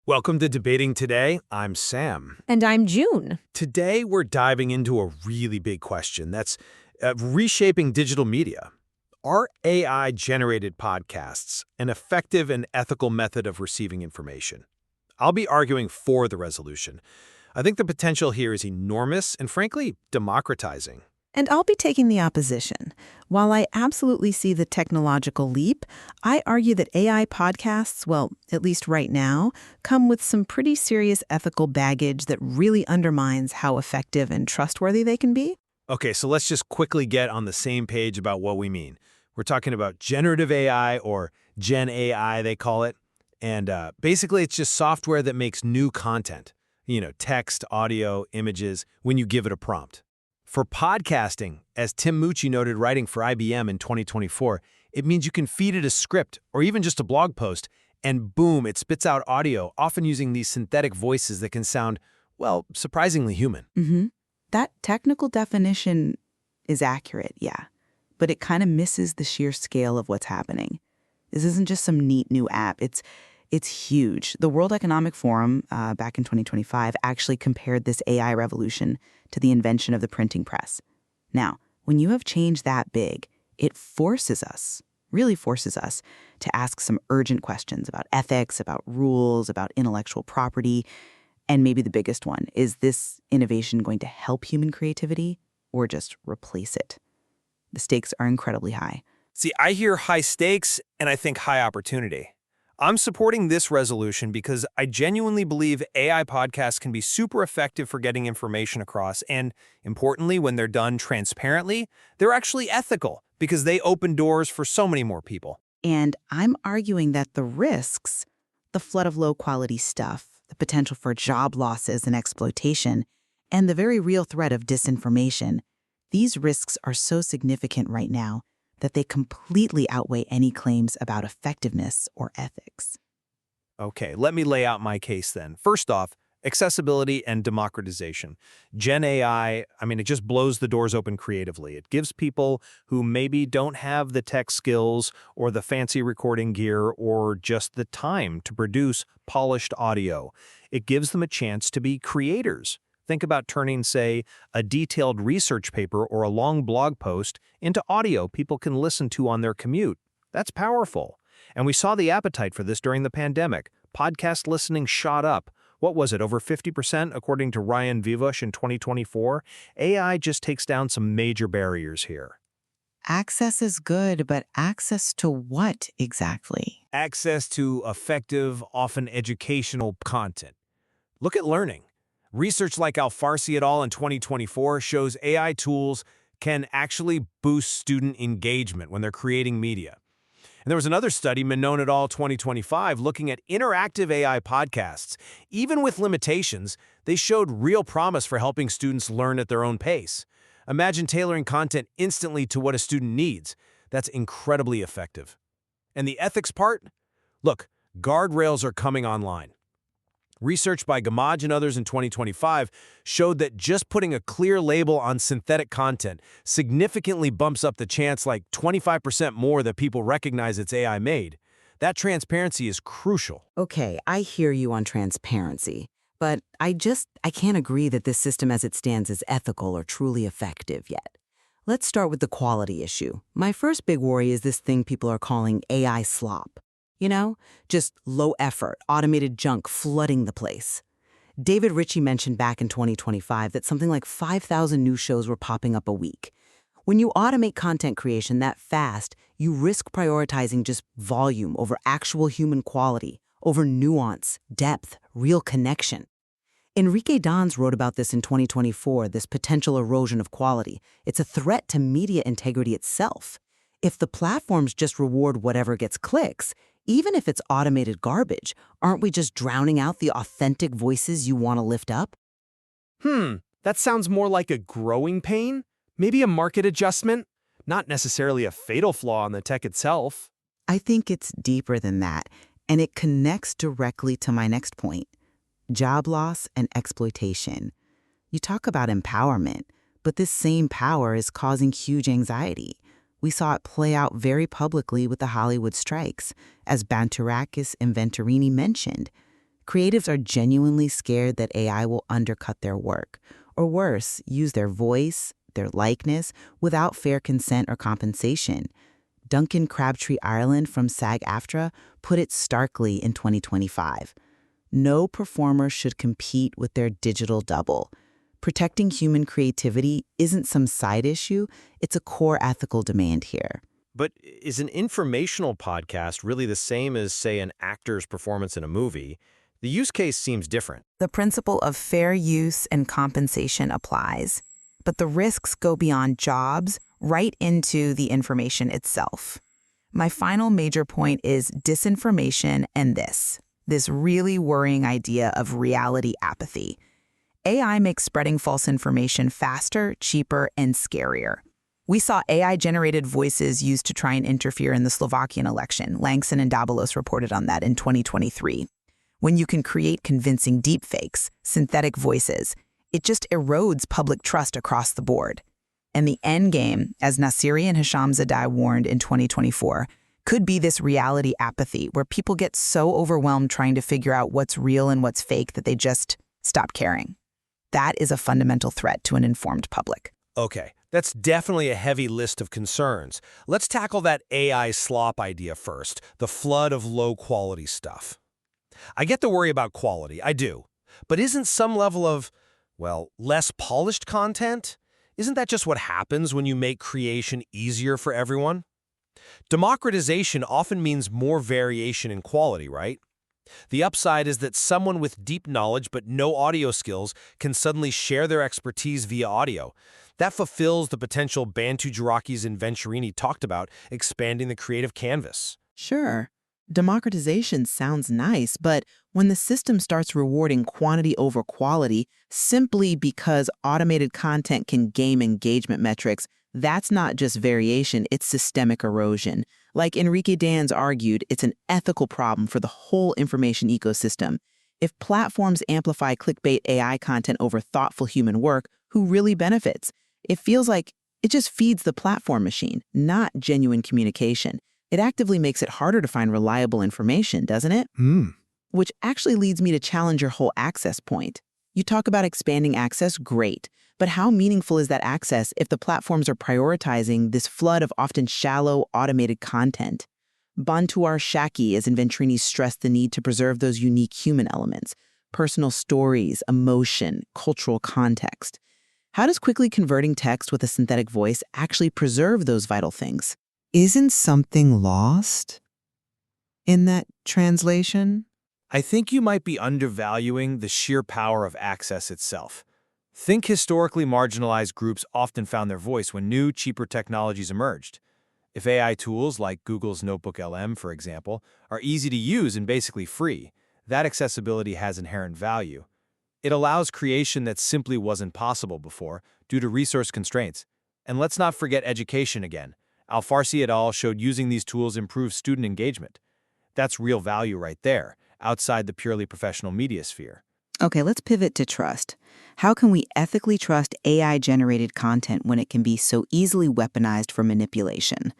Welcome to Debating Today. I'm Sam. And I'm June. Today, we're diving into a really big question that's reshaping digital media. Are AI-generated podcasts an effective and ethical method of receiving information? I'll be arguing for the resolution. I think the potential here is enormous and, frankly, democratizing. And I'll be taking the opposition. While I absolutely see the technological leap, I argue that AI podcasts, well, at least right now, come with some pretty serious ethical baggage that really undermines how effective and trustworthy they can be. Okay, so let's just quickly get on the same page about what we mean. We're talking about generative AI, or Gen AI, they call it. And basically, it's just software that makes new content. Text, audio, images, when you give it a prompt. For podcasting, as Tim Mucci noted writing for IBM in 2024, it means you can feed it a script or even just a blog post, and boom, it spits out audio, often using these synthetic voices that can sound, well, surprisingly human. That technical definition is accurate, yeah, but it kind of misses the sheer scale of what's happening. This isn't just some neat new app. It's huge. The World Economic Forum, back in 2025, actually compared this AI revolution to the invention of the printing press. Now, when you have change that big, it really forces us, to ask some urgent questions about ethics, about rules, about intellectual property, and maybe the biggest one, is this innovation going to help human creativity or just replace it? The stakes are incredibly high. See, I hear high stakes and I think high opportunity. I'm supporting this resolution because I genuinely believe AI podcasts can be super effective for getting information across, and importantly, when they're done transparently, they're actually ethical because they open doors for so many more people. And I'm arguing that the risks, the flood of low-quality stuff, the potential for job losses and exploitation, and the very real threat of disinformation, these risks are so significant right now that they completely outweigh any claims about effectiveness or ethics. Okay, let me lay out my case then. First off, accessibility and democratization. Gen AI, it just blows the doors open creatively. It gives people who maybe don't have the tech skills or the fancy recording gear or just the time to produce polished audio. It gives them a chance to be creators. Think about turning, say, a detailed research paper or a long blog post into audio people can listen to on their commute. That's powerful. And we saw the appetite for this during the pandemic. Podcast listening shot up. What was it, over 50% according to Ryan Vivush in 2024? AI just takes down some major barriers here. Access is good, but access to what exactly? Access to effective, often educational content. Look at learning. Research like Al-Farsi et al. In 2024 shows AI tools can actually boost student engagement when they're creating media. And there was another study, Minon et al. 2025, looking at interactive AI podcasts. Even with limitations, they showed real promise for helping students learn at their own pace. Imagine tailoring content instantly to what a student needs. That's incredibly effective. And the ethics part? Look, guardrails are coming online. Research by Gamage and others in 2025 showed that just putting a clear label on synthetic content significantly bumps up the chance, like 25% more, that people recognize it's AI made. That transparency is crucial. Okay, I hear you on transparency, but I can't agree that this system as it stands is ethical or truly effective yet. Let's start with the quality issue. My first big worry is this thing people are calling AI slop. Just low effort, automated junk flooding the place. David Ritchie mentioned back in 2025 that something like 5,000 new shows were popping up a week. When you automate content creation that fast, you risk prioritizing just volume over actual human quality, over nuance, depth, real connection. Enrique Dans wrote about this in 2024, this potential erosion of quality. It's a threat to media integrity itself. If the platforms just reward whatever gets clicks, even if it's automated garbage, aren't we just drowning out the authentic voices you want to lift up? That sounds more like a growing pain? Maybe a market adjustment? Not necessarily a fatal flaw in the tech itself. I think it's deeper than that, and it connects directly to my next point. Job loss and exploitation. You talk about empowerment, but this same power is causing huge anxiety. We saw it play out very publicly with the Hollywood strikes, as Banturakis and Venturini mentioned. Creatives are genuinely scared that AI will undercut their work, or worse, use their voice, their likeness, without fair consent or compensation. Duncan Crabtree Ireland from SAG-AFTRA put it starkly in 2025. No performer should compete with their digital double. Protecting human creativity isn't some side issue, it's a core ethical demand here. But is an informational podcast really the same as, say, an actor's performance in a movie? The use case seems different. The principle of fair use and compensation applies, but the risks go beyond jobs right into the information itself. My final major point is disinformation and this really worrying idea of reality apathy. AI makes spreading false information faster, cheaper, and scarier. We saw AI-generated voices used to try and interfere in the Slovakian election. Langston and Dabalos reported on that in 2023. When you can create convincing deepfakes, synthetic voices, it just erodes public trust across the board. And the end game, as Nassiri and Hisham Zadai warned in 2024, could be this reality apathy where people get so overwhelmed trying to figure out what's real and what's fake that they just stop caring. That is a fundamental threat to an informed public. Okay, that's definitely a heavy list of concerns. Let's tackle that AI slop idea first, the flood of low-quality stuff. I get the worry about quality, I do. But isn't some level of, well, less polished content? Isn't that just what happens when you make creation easier for everyone? Democratization often means more variation in quality, right? The upside is that someone with deep knowledge but no audio skills can suddenly share their expertise via audio. That fulfills the potential Bantu Jarakis and Venturini talked about, expanding the creative canvas. Sure, democratization sounds nice, but when the system starts rewarding quantity over quality simply because automated content can game engagement metrics, that's not just variation, it's systemic erosion. Like Enrique Dans argued, it's an ethical problem for the whole information ecosystem. If platforms amplify clickbait AI content over thoughtful human work, who really benefits? It feels like it just feeds the platform machine, not genuine communication. It actively makes it harder to find reliable information, doesn't it? Which actually leads me to challenge your whole access point. You talk about expanding access, great. But how meaningful is that access if the platforms are prioritizing this flood of often shallow, automated content? Bantuar Shaki, as in Venturini, stressed the need to preserve those unique human elements, personal stories, emotion, cultural context. How does quickly converting text with a synthetic voice actually preserve those vital things? Isn't something lost in that translation? I think you might be undervaluing the sheer power of access itself. Think historically marginalized groups often found their voice when new, cheaper technologies emerged. If AI tools like Google's Notebook LM, for example, are easy to use and basically free, that accessibility has inherent value. It allows creation that simply wasn't possible before due to resource constraints. And let's not forget education again. Al-Farsi et al. Showed using these tools improves student engagement. That's real value right there, outside the purely professional media sphere. Okay, let's pivot to trust. How can we ethically trust AI-generated content when it can be so easily weaponized for manipulation?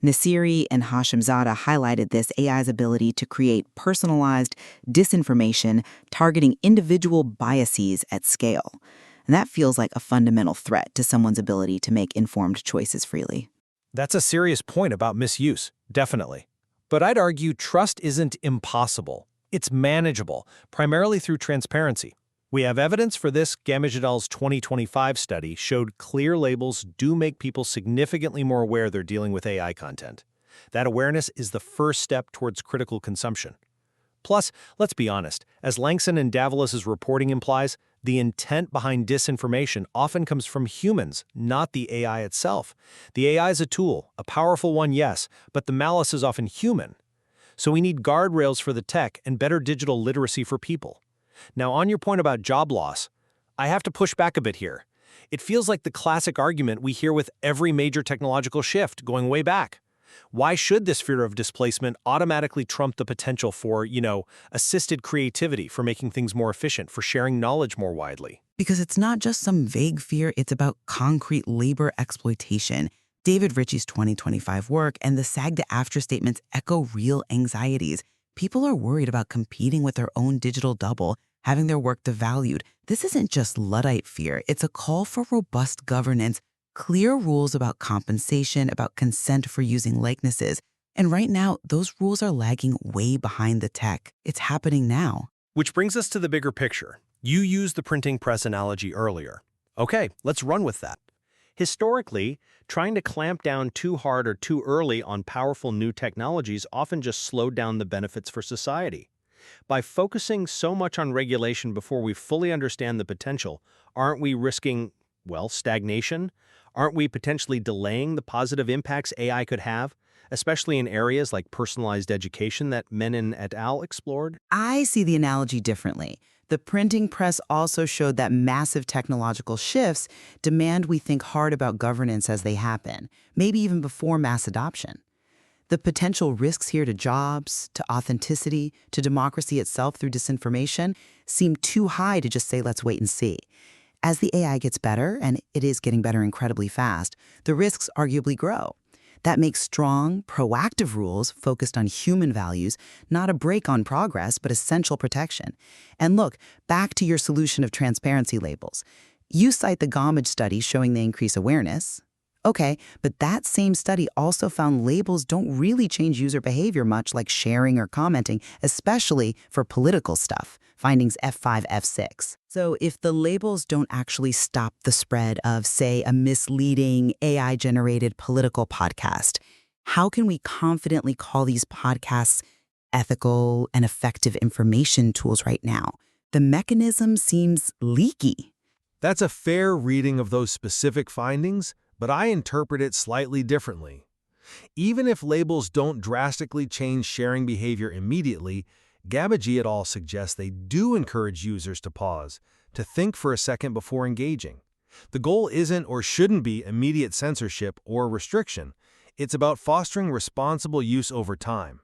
Nassiri and Hashimzada highlighted this AI's ability to create personalized disinformation targeting individual biases at scale. And that feels like a fundamental threat to someone's ability to make informed choices freely. That's a serious point about misuse, definitely. But I'd argue trust isn't impossible. It's manageable, primarily through transparency. We have evidence for this. Gamage et al.'s 2025 study showed clear labels do make people significantly more aware they're dealing with AI content. That awareness is the first step towards critical consumption. Plus, let's be honest, as Langston and Davalos's reporting implies, the intent behind disinformation often comes from humans, not the AI itself. The AI is a tool, a powerful one, yes, but the malice is often human. So we need guardrails for the tech and better digital literacy for people. Now, on your point about job loss, I have to push back a bit here. It feels like the classic argument we hear with every major technological shift going way back. Why should this fear of displacement automatically trump the potential for, assisted creativity, for making things more efficient, for sharing knowledge more widely? Because it's not just some vague fear, it's about concrete labor exploitation. David Ritchie's 2025 work and the SAG-AFTRA statements echo real anxieties. People are worried about competing with their own digital double, having their work devalued. This isn't just Luddite fear. It's a call for robust governance, clear rules about compensation, about consent for using likenesses. And right now, those rules are lagging way behind the tech. It's happening now. Which brings us to the bigger picture. You used the printing press analogy earlier. Okay, let's run with that. Historically, trying to clamp down too hard or too early on powerful new technologies often just slowed down the benefits for society. By focusing so much on regulation before we fully understand the potential, aren't we risking, well, stagnation? Aren't we potentially delaying the positive impacts AI could have, especially in areas like personalized education that Menon et al. Explored? I see the analogy differently. The printing press also showed that massive technological shifts demand we think hard about governance as they happen, maybe even before mass adoption. The potential risks here to jobs, to authenticity, to democracy itself through disinformation seem too high to just say, let's wait and see. As the AI gets better, and it is getting better incredibly fast, the risks arguably grow. That makes strong, proactive rules focused on human values not a brake on progress, but essential protection. And look, back to your solution of transparency labels. You cite the Gamage study showing they increase awareness. Okay, but that same study also found labels don't really change user behavior much, like sharing or commenting, especially for political stuff. Findings F5, F6. So if the labels don't actually stop the spread of, say, a misleading AI-generated political podcast, how can we confidently call these podcasts ethical and effective information tools right now? The mechanism seems leaky. That's a fair reading of those specific findings, but I interpret it slightly differently. Even if labels don't drastically change sharing behavior immediately, Gamage et al. Suggests they do encourage users to pause, to think for a second before engaging. The goal isn't or shouldn't be immediate censorship or restriction. It's about fostering responsible use over time.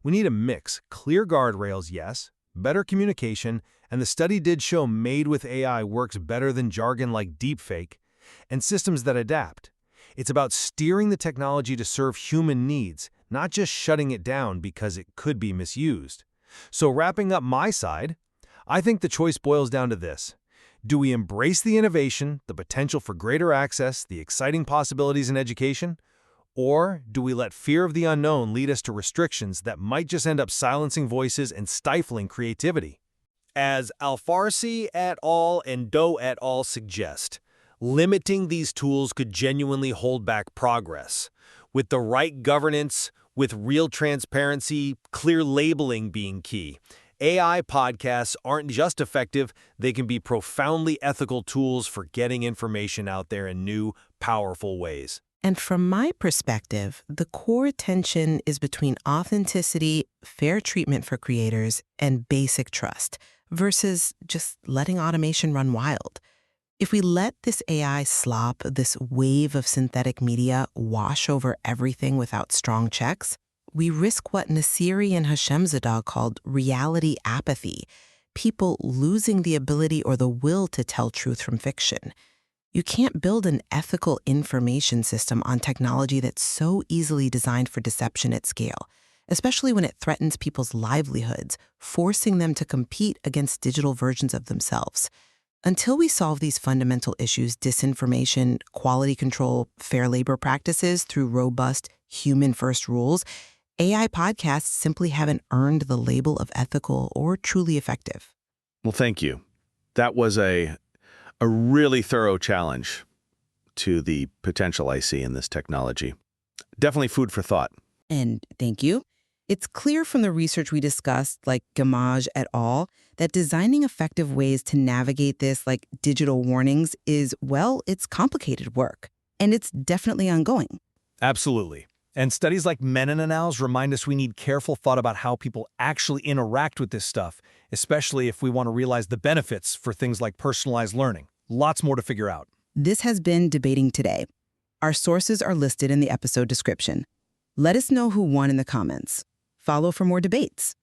We need a mix: clear guardrails, yes, better communication, and the study did show made with AI works better than jargon like deepfake, and systems that adapt. It's about steering the technology to serve human needs, not just shutting it down because it could be misused. So wrapping up my side, I think the choice boils down to this. Do we embrace the innovation, the potential for greater access, the exciting possibilities in education? Or do we let fear of the unknown lead us to restrictions that might just end up silencing voices and stifling creativity? As Alfarsi et al. And Doe et al. Suggest, limiting these tools could genuinely hold back progress. With the right governance, with real transparency, clear labeling being key, AI podcasts aren't just effective, they can be profoundly ethical tools for getting information out there in new, powerful ways. And from my perspective, the core tension is between authenticity, fair treatment for creators, and basic trust, versus just letting automation run wild. If we let this AI slop, this wave of synthetic media, wash over everything without strong checks, we risk what Nassiri and Hashemzadeh called reality apathy, people losing the ability or the will to tell truth from fiction. You can't build an ethical information system on technology that's so easily designed for deception at scale, especially when it threatens people's livelihoods, forcing them to compete against digital versions of themselves. Until we solve these fundamental issues, disinformation, quality control, fair labor practices through robust human-first rules, AI podcasts simply haven't earned the label of ethical or truly effective. Well, thank you. That was a really thorough challenge to the potential I see in this technology. Definitely food for thought. And thank you. It's clear from the research we discussed, like Gamage et al., that designing effective ways to navigate this, like digital warnings, is, well, it's complicated work. And it's definitely ongoing. Absolutely. And studies like Menon and al.'s remind us we need careful thought about how people actually interact with this stuff, especially if we want to realize the benefits for things like personalized learning. Lots more to figure out. This has been Debating Today. Our sources are listed in the episode description. Let us know who won in the comments. Follow for more debates.